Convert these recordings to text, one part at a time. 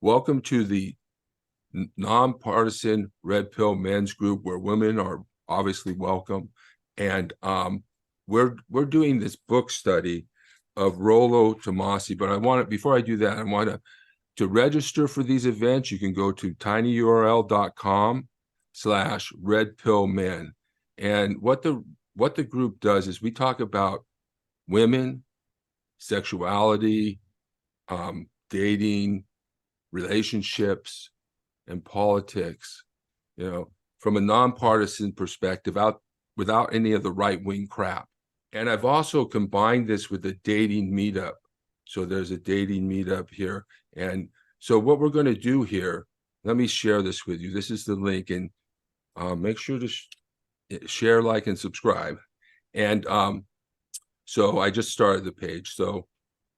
welcome to the nonpartisan Red Pill Men's Group, where women are obviously welcome. And we're doing this book study of Rollo Tomassi. But before I do that, I want to register for these events. You can go to tinyurl.com/redpillmen. And what the group does is we talk about women, sexuality, dating, relationships, and politics, from a nonpartisan perspective, without any of the right-wing crap. And I've also combined this with a dating meetup. So there's a dating meetup here. And so what we're going to do here, let me share this with you. This is the link, and make sure to share, like, and subscribe. And so I just started the page. So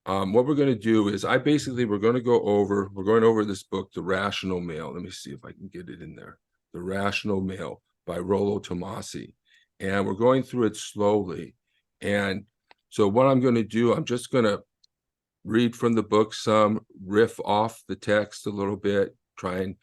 what we're going to do is we're going over this book, The Rational Male. Let me see if I can get it in there. The Rational Male by Rollo Tomassi. And we're going through it slowly. And so what I'm going to do, I'm just going to read from the book some, riff off the text a little bit, try and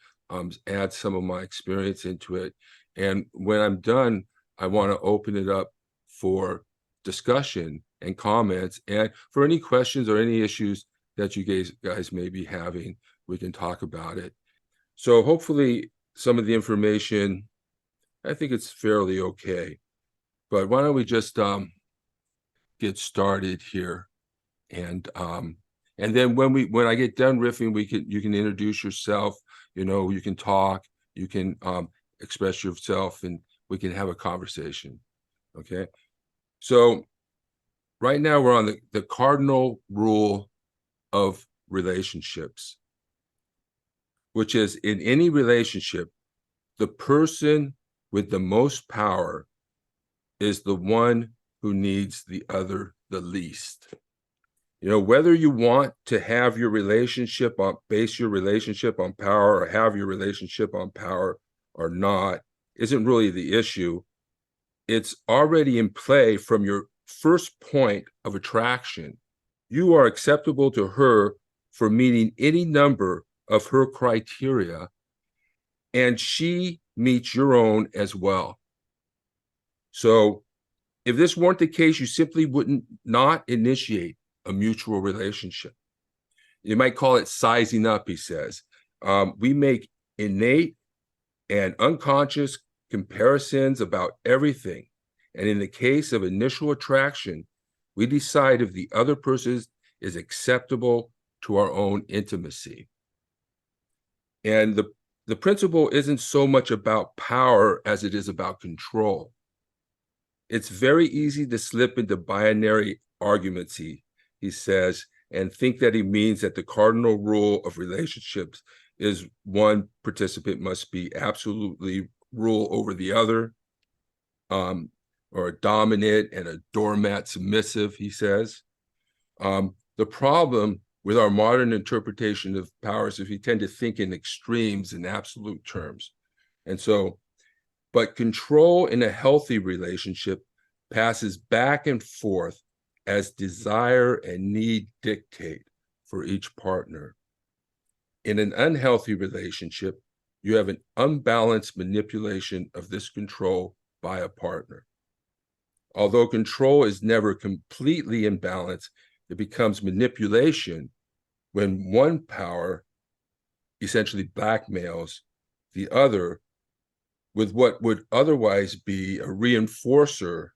add some of my experience into it. And when I'm done, I want to open it up for discussion and comments, and for any questions or any issues that you guys may be having, we can talk about it. So hopefully some of the information, I think it's fairly okay. But why don't we just get started here, and then when I get done riffing, you can introduce yourself. You can talk, you can express yourself, and we can have a conversation. Okay, so right now we're on the cardinal rule of relationships, which is, in any relationship, the person with the most power is the one who needs the other the least. Whether you want to have your relationship base your relationship on power, or have your relationship on power or not, isn't really the issue. It's already in play from your first point of attraction. You are acceptable to her for meeting any number of her criteria, and she meets your own as well. So if this weren't the case, you simply wouldn't not initiate a mutual relationship. You might call it sizing up, he says. We make innate and unconscious comparisons about everything. And in the case of initial attraction, we decide if the other person is acceptable to our own intimacy. And the principle isn't so much about power as it is about control. It's very easy to slip into binary arguments, he says, and think that he means that the cardinal rule of relationships is one participant must be absolutely rule over the other, or a dominant and a doormat submissive, he says. The problem with our modern interpretation of power is if we tend to think in extremes, in absolute terms. And so, but control in a healthy relationship passes back and forth as desire and need dictate for each partner. In an unhealthy relationship, you have an unbalanced manipulation of this control by a partner. Although control is never completely in balance, it becomes manipulation when one power essentially blackmails the other with what would otherwise be a reinforcer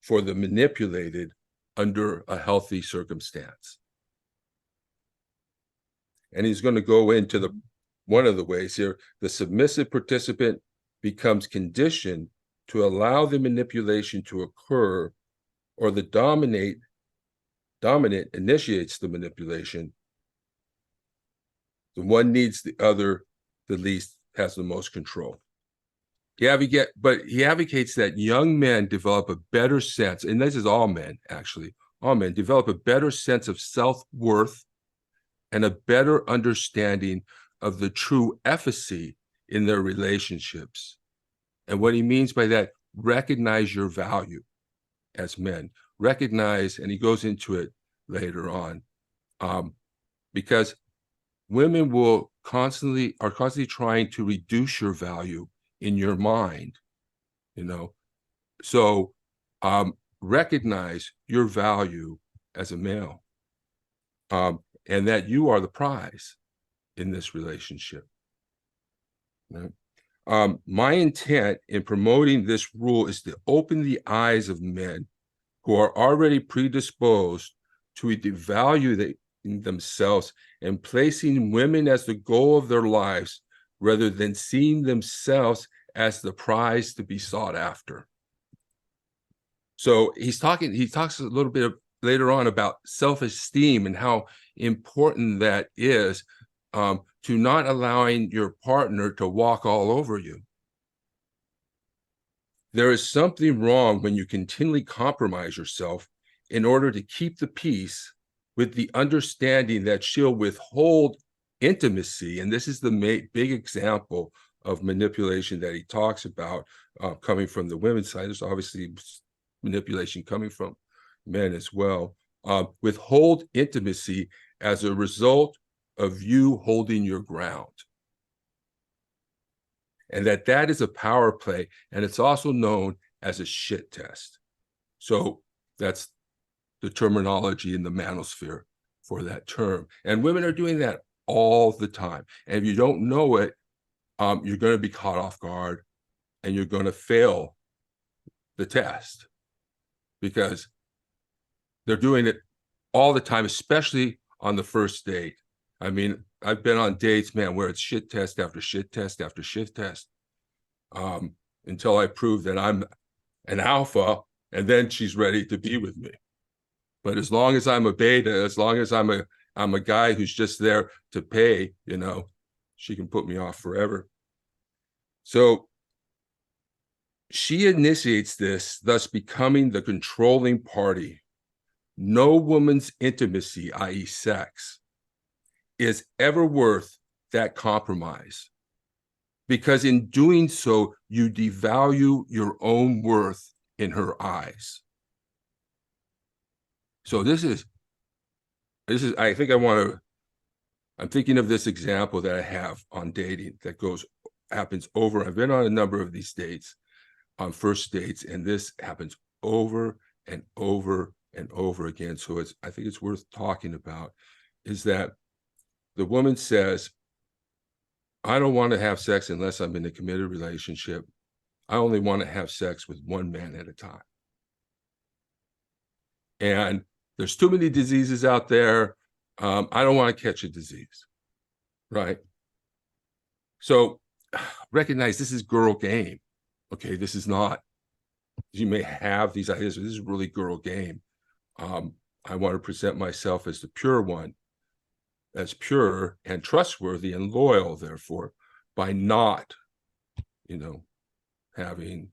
for the manipulated under a healthy circumstance. And he's going to go into one of the ways here. The submissive participant becomes conditioned to allow the manipulation to occur, or the dominant initiates the manipulation. The one needs the other the least, has the most control. But he advocates that young men develop a better sense, and this is all men, actually, all men develop a better sense of self-worth and a better understanding of the true efficacy in their relationships. And what he means by that, recognize your value as men. Recognize, and he goes into it later on, because women are constantly trying to reduce your value in your mind, you know. So recognize your value as a male, and that you are the prize in this relationship. Right? My intent in promoting this rule is to open the eyes of men who are already predisposed to devalue themselves and placing women as the goal of their lives rather than seeing themselves as the prize to be sought after. So he talks a little bit later on about self-esteem and how important that is, to not allowing your partner to walk all over you. There is something wrong when you continually compromise yourself in order to keep the peace, with the understanding that she'll withhold intimacy. And this is the big example of manipulation that he talks about, coming from the women's side. There's obviously manipulation coming from men as well. Withhold intimacy as a result of you holding your ground. And that is a power play, and it's also known as a shit test. So that's the terminology in the manosphere for that term. And women are doing that all the time. And if you don't know it, you're going to be caught off guard, and you're going to fail the test, because they're doing it all the time, especially on the first date. I mean, I've been on dates, man, where it's shit test after shit test after shit test, until I prove that I'm an alpha, and then she's ready to be with me. But as long as I'm a beta, as long as I'm a guy who's just there to pay, you know, she can put me off forever. So she initiates this, thus becoming the controlling party. No woman's intimacy, i.e. sex, is ever worth that compromise, because in doing so, you devalue your own worth in her eyes. So this is, I think I'm thinking of this example that I have on dating that happens over. I've been on a number of these dates, on first dates, and this happens over and over and over again. So I think it's worth talking about, is that the woman says, I don't want to have sex unless I'm in a committed relationship. I only want to have sex with one man at a time. And there's too many diseases out there. I don't want to catch a disease, right? So recognize this is girl game. Okay, this is not, you may have these ideas, but this is really girl game. I want to present myself as the pure one, as pure and trustworthy and loyal, therefore, by not, you know, having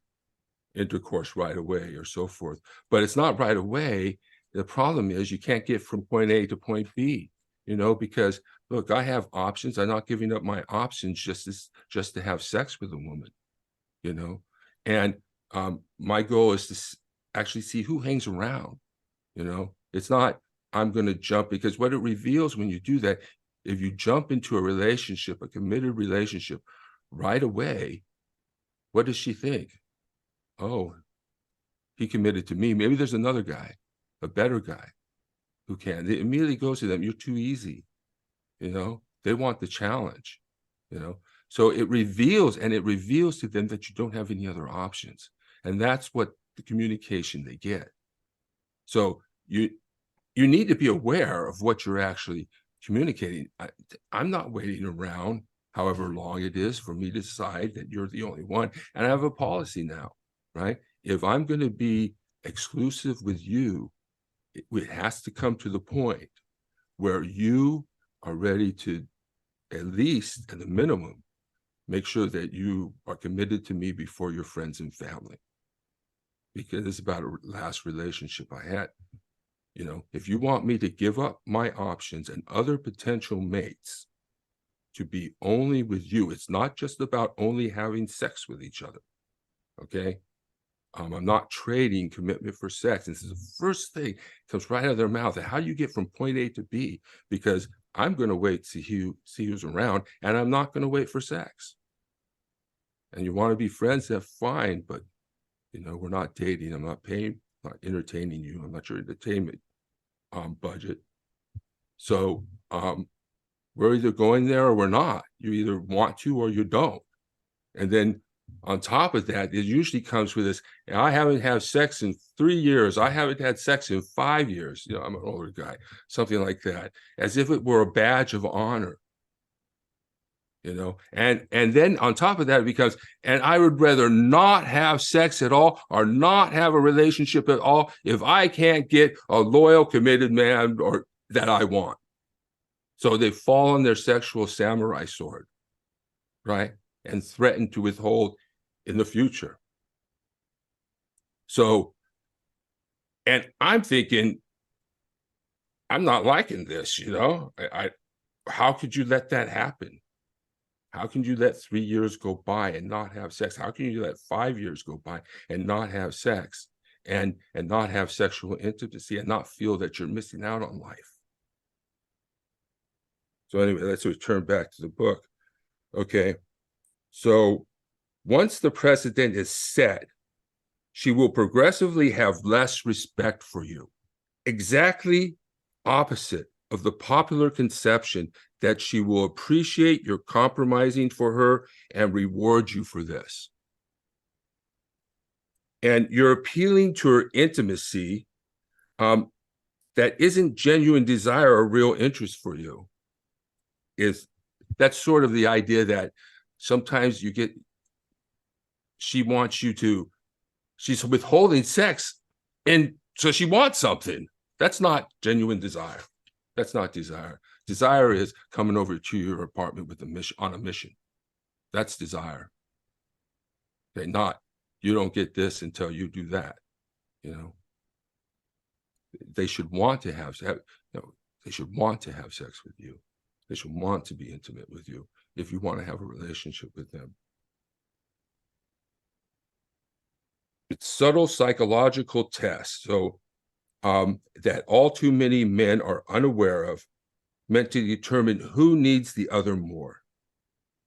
intercourse right away or so forth. But it's not right away. The problem is you can't get from point A to point B, you know, because look, I have options. I'm not giving up my options just to have sex with a woman, you know. And my goal is to actually see who hangs around, you know. It's not I'm going to jump, because what it reveals when you do that, if you jump into a relationship, a committed relationship right away, what does she think? Oh, he committed to me. Maybe there's another guy, a better guy, who can. It immediately goes to them. You're too easy. You know, they want the challenge, you know. So it reveals to them that you don't have any other options. And that's what the communication they get. So you need to be aware of what you're actually communicating. I'm not waiting around however long it is for me to decide that you're the only one. And I have a policy now, right? If I'm going to be exclusive with you, it has to come to the point where you are ready to, at least at the minimum, make sure that you are committed to me before your friends and family. Because it's about a last relationship I had. You know, if you want me to give up my options and other potential mates to be only with you, it's not just about only having sex with each other, okay? I'm not trading commitment for sex. And this is the first thing comes right out of their mouth. How do you get from point A to B? Because I'm going to wait to see who's around, and I'm not going to wait for sex. And you want to be friends, that's fine, but we're not dating. I'm not paying, not entertaining you. I'm not your entertainment budget. So we're either going there or we're not. You either want to or you don't. And then on top of that, it usually comes with this, I haven't had sex in 3 years. I haven't had sex in 5 years. I'm an older guy, something like that, as if it were a badge of honor. And then on top of that, it becomes, and I would rather not have sex at all or not have a relationship at all if I can't get a loyal, committed man or that I want. So they fall on their sexual samurai sword, right? And threaten to withhold in the future. So, and I'm thinking, I'm not liking this, how could you let that happen? How can you let 3 years go by and not have sex? How can you let 5 years go by and not have sex and not have sexual intimacy and not feel that you're missing out on life? So anyway, let's return back to the book. Okay. So once the precedent is set, she will progressively have less respect for you. Exactly opposite of the popular conception that she will appreciate your compromising for her and reward you for this. And you're appealing to her intimacy that isn't genuine desire or real interest for you. That's sort of the idea that sometimes she wants you to, she's withholding sex, and so she wants something. That's not genuine desire. That's not desire. Desire is coming over to your apartment with on a mission. That's desire. Okay, not, you don't get this until you do that. They should want to have they should want to have sex with you. They should want to be intimate with you if you want to have a relationship with them. It's subtle psychological tests, so that all too many men are unaware of, meant to determine who needs the other more.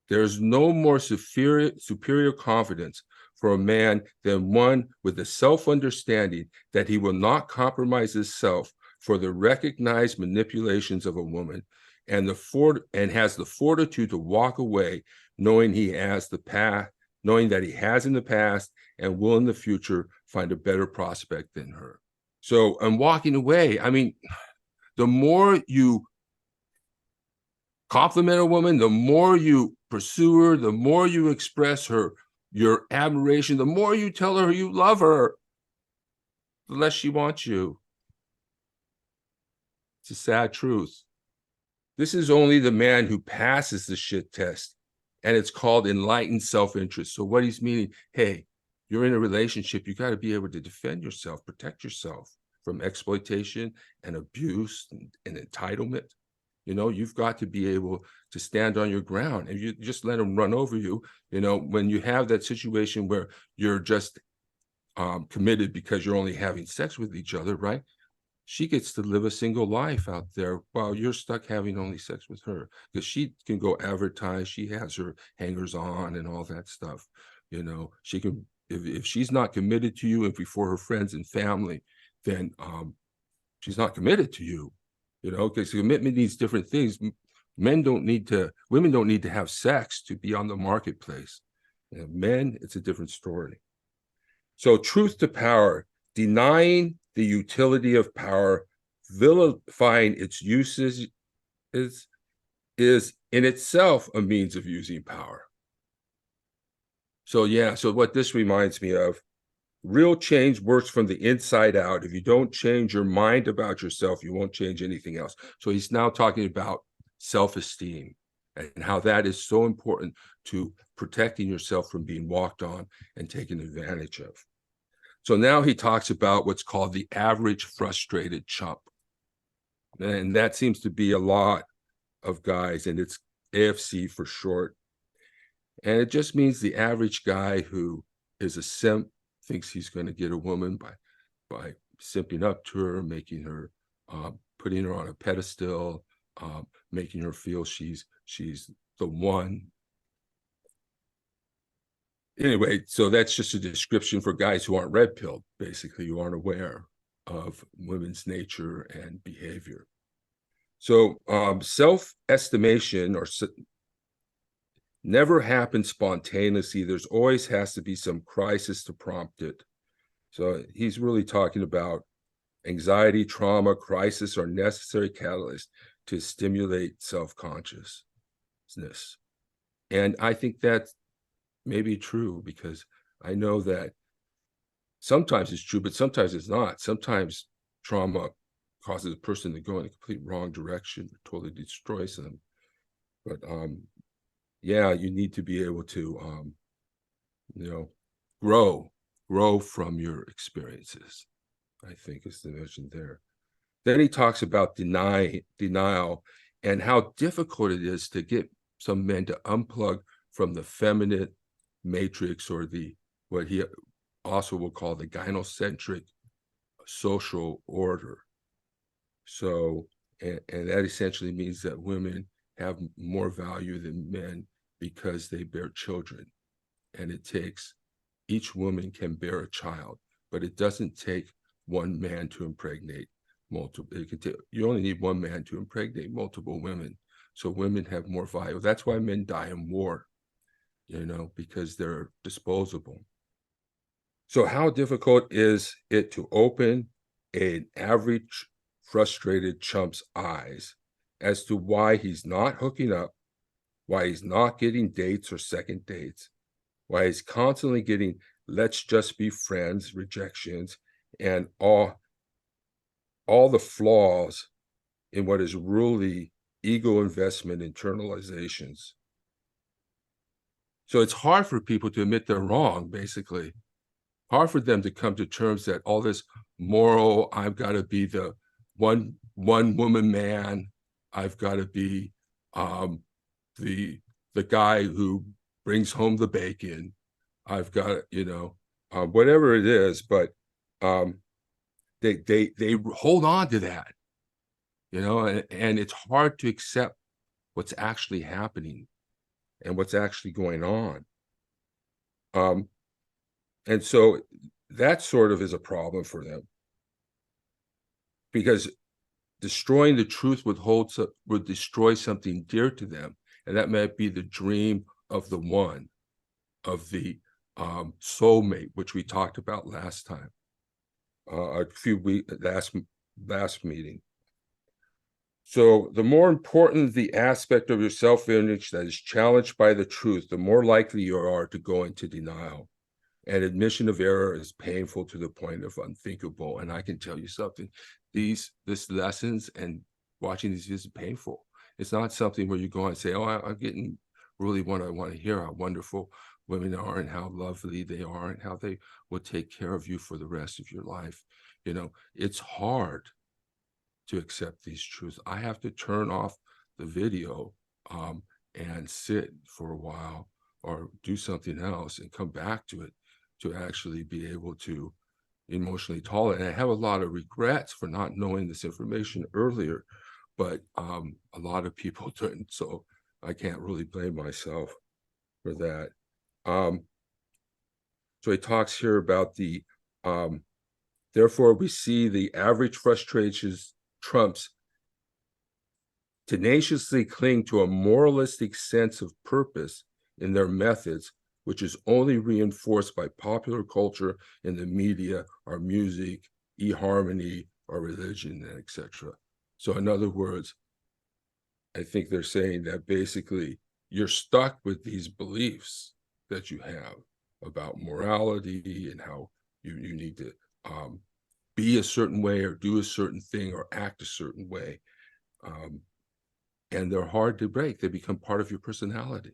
There's no more superior confidence for a man than one with the self-understanding that he will not compromise himself for the recognized manipulations of a woman, and has the fortitude to walk away, knowing that he has in the past and will in the future find a better prospect than her. So I'm walking away. I mean, the more you compliment a woman, the more you pursue her, the more you express your admiration, the more you tell her you love her, the less she wants you. It's a sad truth. This is only the man who passes the shit test, and it's called enlightened self-interest. So what he's meaning, hey, you're in a relationship, you got to be able to defend yourself, protect yourself from exploitation and abuse and entitlement. You've got to be able to stand on your ground, and you just let them run over you. When you have that situation where you're just committed because you're only having sex with each other, right? She gets to live a single life out there while you're stuck having only sex with her, because she can go advertise. She has her hangers on and all that stuff. She can, if she's not committed to you and before her friends and family, then she's not committed to you, because commitment needs different things. Women don't need to have sex to be on the marketplace. Men, it's a different story. So truth to power, denying the utility of power, vilifying its uses is in itself a means of using power. So what this reminds me of, real change works from the inside out. If you don't change your mind about yourself, you won't change anything else. So he's now talking about self-esteem and how that is so important to protecting yourself from being walked on and taken advantage of. So now he talks about what's called the average frustrated chump. And that seems to be a lot of guys, and it's AFC for short. And it just means the average guy who is a simp, thinks he's going to get a woman by simping up to her, making her, putting her on a pedestal, making her feel she's the one. Anyway, so that's just a description for guys who aren't red pilled, basically, who aren't aware of women's nature and behavior. So self-estimation never happens spontaneously. There's always has to be some crisis to prompt it. So he's really talking about anxiety, trauma, crisis are necessary catalysts to stimulate self-consciousness. And I think that may be true, because I know that sometimes it's true, but sometimes it's not. Sometimes trauma causes a person to go in a complete wrong direction, totally destroys them. But yeah, you need to be able to grow from your experiences, I think is the notion there. Then he talks about denial and how difficult it is to get some men to unplug from the feminine matrix, or what he also will call the gynocentric social order. So, and that essentially means that women have more value than men because they bear children. And each woman can bear a child, but it doesn't take one man to impregnate multiple. You only need one man to impregnate multiple women. So women have more value. That's why men die in war, because they're disposable. So how difficult is it to open an average frustrated chump's eyes as to why he's not hooking up, why he's not getting dates or second dates, why he's constantly getting let's just be friends rejections, and all the flaws in what is really ego investment internalizations. So it's hard for people to admit they're wrong, basically. Hard for them to come to terms that all this moral, I've got to be the one woman man, I've got to be the guy who brings home the bacon, I've got, whatever it is, but they hold on to that, and it's hard to accept what's actually happening and what's actually going on. And so that sort of is a problem for them, because destroying the truth would destroy something dear to them, and that might be the dream of the one, of the soulmate, which we talked about last time, a few weeks last meeting. So the more important the aspect of your self-image that is challenged by the truth, the more likely you are to go into denial. And admission of error is painful to the point of unthinkable. And I can tell you something, this lessons and watching these is painful. It's not something where you go and say, oh, I'm getting really what I want to hear, how wonderful women are and how lovely they are and how they will take care of you for the rest of your life. It's hard to accept these truths. I have to turn off the video and sit for a while or do something else and come back to it to actually be able to emotionally tolerate. And I have a lot of regrets for not knowing this information earlier, but a lot of people didn't, so I can't really blame myself for that. So he talks here about therefore we see the average frustrations trumps tenaciously cling to a moralistic sense of purpose in their methods, which is only reinforced by popular culture in the media, our music, eHarmony, our religion, etc. So in other words, I think they're saying that basically you're stuck with these beliefs that you have about morality and how you need to be a certain way or do a certain thing or act a certain way. And they're hard to break. They become part of your personality.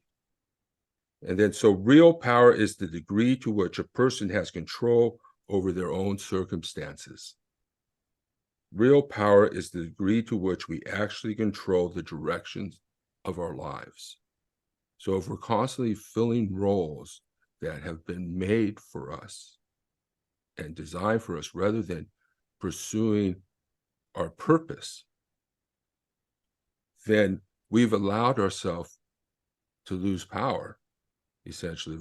And then, so real power is the degree to which a person has control over their own circumstances. Real power is the degree to which we actually control the directions of our lives. So if we're constantly filling roles that have been made for us, and designed for us, rather than pursuing our purpose, then we've allowed ourselves to lose power, essentially.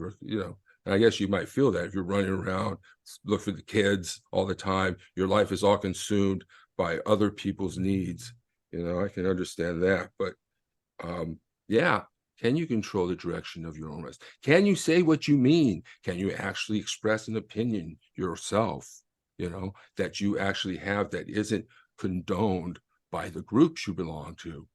And I guess you might feel that if you're running around, look for the kids all the time, your life is all consumed by other people's needs. I can understand that. But yeah, can you control the direction of your own life? Can you say what you mean? Can you actually express an opinion yourself, that you actually have, that isn't condoned by the groups you belong to?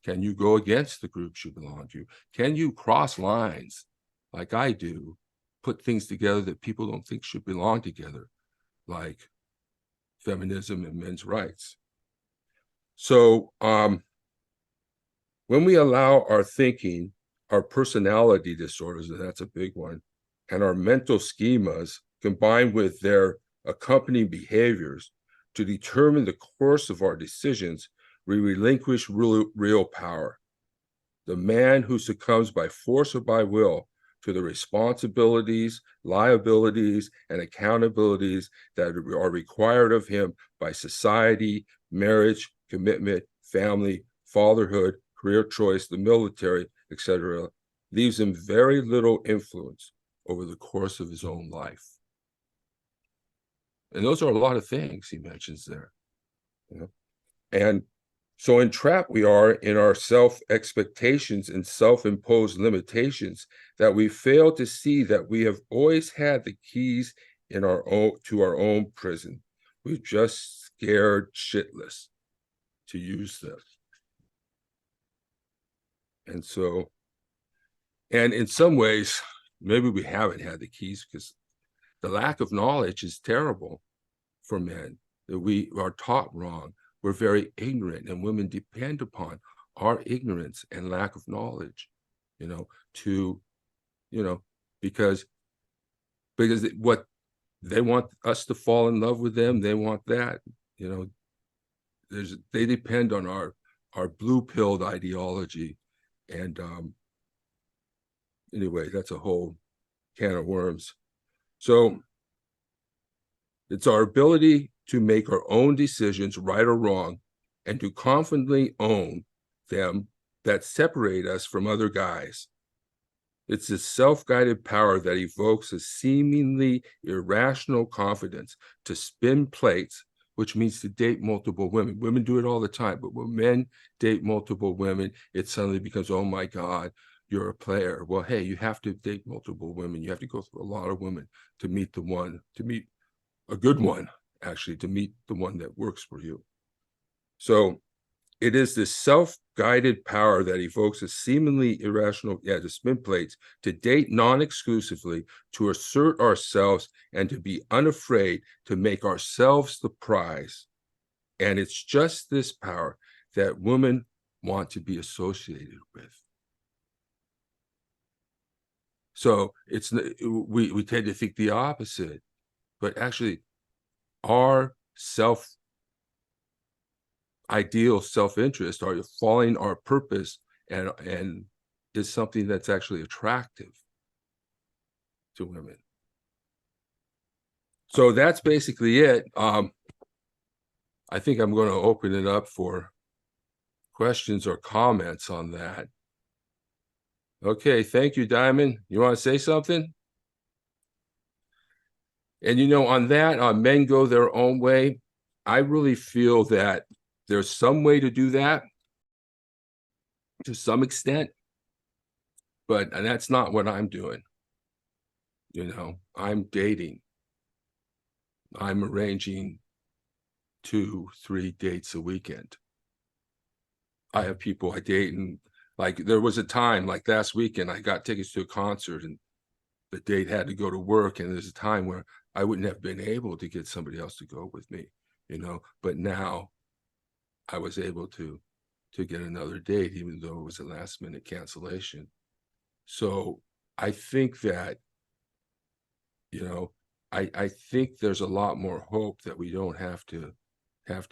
Can you go against the groups you belong to? Can you cross lines like I do, put things together that people don't think should belong together, like feminism and men's rights? So when we allow our thinking, our personality disorders, and that's a big one, and our mental schemas, combined with their accompanying behaviors, to determine the course of our decisions, we relinquish real power. The man who succumbs by force or by will to the responsibilities, liabilities, and accountabilities that are required of him by society, marriage, commitment, family, fatherhood, career choice, the military, etc., leaves him very little influence over the course of his own life. And those are a lot of things he mentions there. And so entrapped we are in our self-expectations and self-imposed limitations that we fail to see that we have always had the keys to our own prison. We're just scared shitless to use them. And so, and in some ways, maybe we haven't had the keys, because the lack of knowledge is terrible for men, that we are taught wrong. We're very ignorant, and women depend upon our ignorance and lack of knowledge, because what they want us to fall in love with them, they want that, they depend on our blue-pilled ideology. And anyway, that's a whole can of worms. So it's our ability to make our own decisions, right or wrong, and to confidently own them, that separate us from other guys. It's this self-guided power that evokes a seemingly irrational confidence to spin plates, which means to date multiple women. Women do it all the time, but when men date multiple women, it suddenly becomes, oh my God, you're a player. Well, hey, you have to date multiple women. You have to go through a lot of women to meet a good one, actually, to meet the one that works for you. So it is this self-guided power that evokes a seemingly irrational, to spin plates, to date non-exclusively, to assert ourselves, and to be unafraid to make ourselves the prize. And it's just this power that women want to be associated with. So we tend to think the opposite, but actually our ideal self-interest, or following our purpose, and is something that's actually attractive to women. So that's basically it. I think I'm going to open it up for questions or comments on that. Okay, thank you, Diamond. You want to say something? And on that, men go their own way. I really feel that there's some way to do that to some extent, but that's not what I'm doing. I'm dating. I'm arranging 2-3 dates a weekend. I have people I date, and like there was a time, like last weekend, I got tickets to a concert and the date had to go to work, and there's a time where I wouldn't have been able to get somebody else to go with me, but now I was able to get another date, even though it was a last minute cancellation. So I think that, I think there's a lot more hope that we don't have to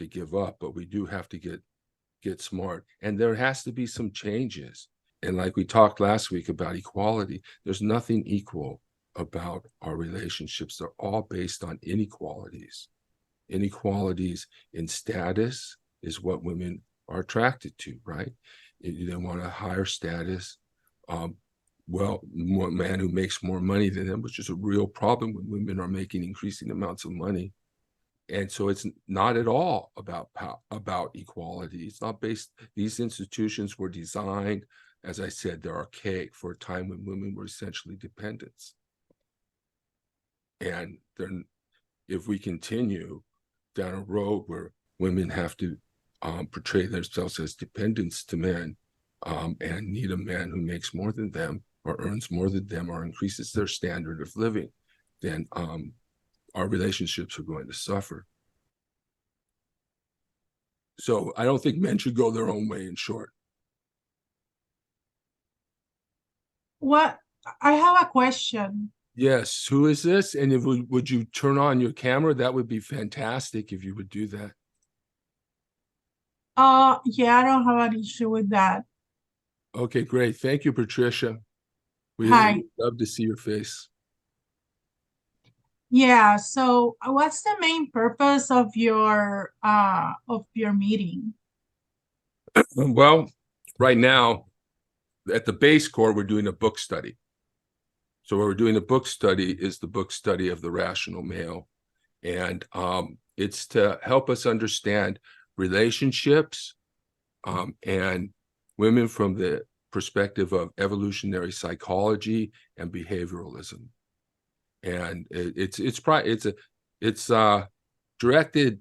give up, but we do have to get smart, and there has to be some changes. And like we talked last week about equality, there's nothing equal about our relationships. They're all based on inequalities. Inequalities in status is what women are attracted to, right? They want a higher status, more man who makes more money than them, which is a real problem when women are making increasing amounts of money. And so it's not at all about equality. It's not based. These institutions were designed, as I said, they're archaic for a time when women were essentially dependents. And then if we continue down a road where women have to portray themselves as dependents to men and need a man who makes more than them or earns more than them or increases their standard of living, then our relationships are going to suffer. So I don't think men should go their own way, in short. What? I have a question. Yes, who is this? And if would you turn on your camera? That would be fantastic if you would do that. Yeah, I don't have an issue with that. Okay, great. Thank you, Patricia. We'd love to see your face. Yeah, so what's the main purpose of your meeting? Well, right now, at the base core, we're doing a book study. So what we're doing a book study is the book study of The Rational Male. And it's to help us understand relationships and women from the perspective of evolutionary psychology and behavioralism. And it's directed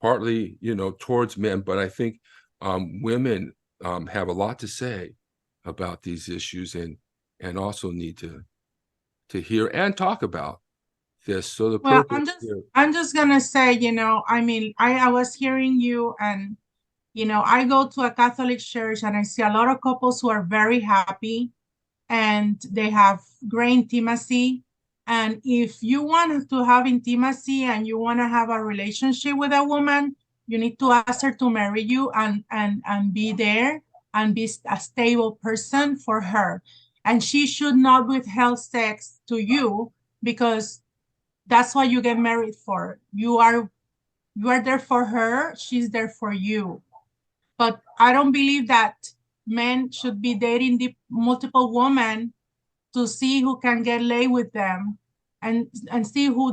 partly, towards men, but I think women have a lot to say about these issues and also need to hear and talk about this. So I'm just gonna say, I was hearing you, and I go to a Catholic church and I see a lot of couples who are very happy and they have great intimacy. And if you want to have intimacy and you want to have a relationship with a woman, you need to ask her to marry you and be there and be a stable person for her. And she should not withhold sex to you, because that's what you get married for. You are there for her. She's there for you. But I don't believe that men should be dating multiple women to see who can get laid with them and see who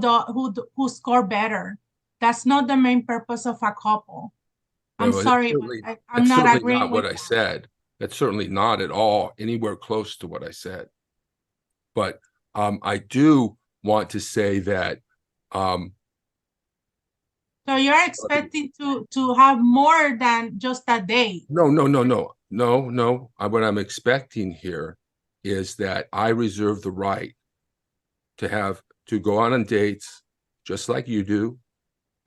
score better. That's not the main purpose of a couple. I'm sorry, but I'm not agreeing not what I said. That's certainly not at all anywhere close to what I said. But I do want to say that. So you're expecting to have more than just a date? No. What I'm expecting here is that I reserve the right to go on dates just like you do.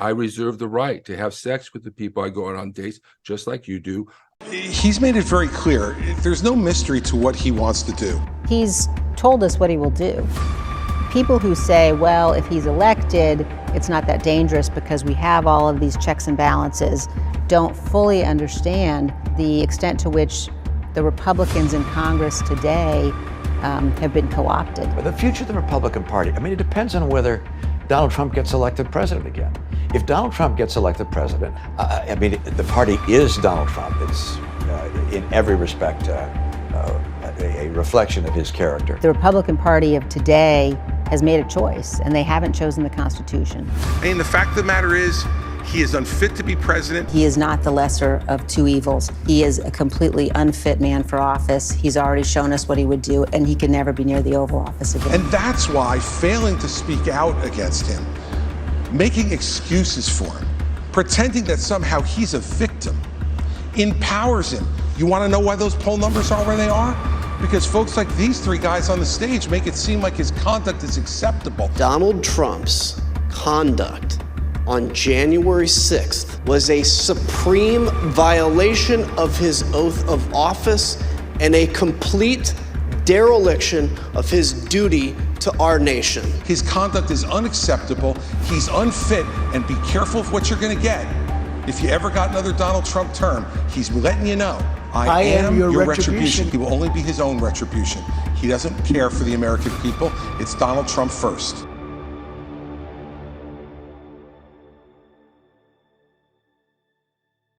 I reserve the right to have sex with the people I go on dates just like you do. He's made it very clear. There's no mystery to what he wants to do. He's told us what he will do. People who say, well, if he's elected, it's not that dangerous because we have all of these checks and balances, don't fully understand the extent to which the Republicans in Congress today have been co-opted. But the future of the Republican Party, it depends on whether Donald Trump gets elected president again. If Donald Trump gets elected president, the party is Donald Trump. It's in every respect a reflection of his character. The Republican Party of today has made a choice, and they haven't chosen the Constitution. The fact of the matter is, he is unfit to be president. He is not the lesser of two evils. He is a completely unfit man for office. He's already shown us what he would do, and he can never be near the Oval Office again. And that's why failing to speak out against him, making excuses for him, pretending that somehow he's a victim, empowers him. You want to know why those poll numbers are where they are? Because folks like these three guys on the stage make it seem like his conduct is acceptable. Donald Trump's conduct on January 6th was a supreme violation of his oath of office and a complete dereliction of his duty to our nation. His conduct is unacceptable. He's unfit, and be careful of what you're going to get. If you ever got another Donald Trump term, he's letting you know, I am your retribution. He will only be his own retribution. He doesn't care for the American people. It's Donald Trump first.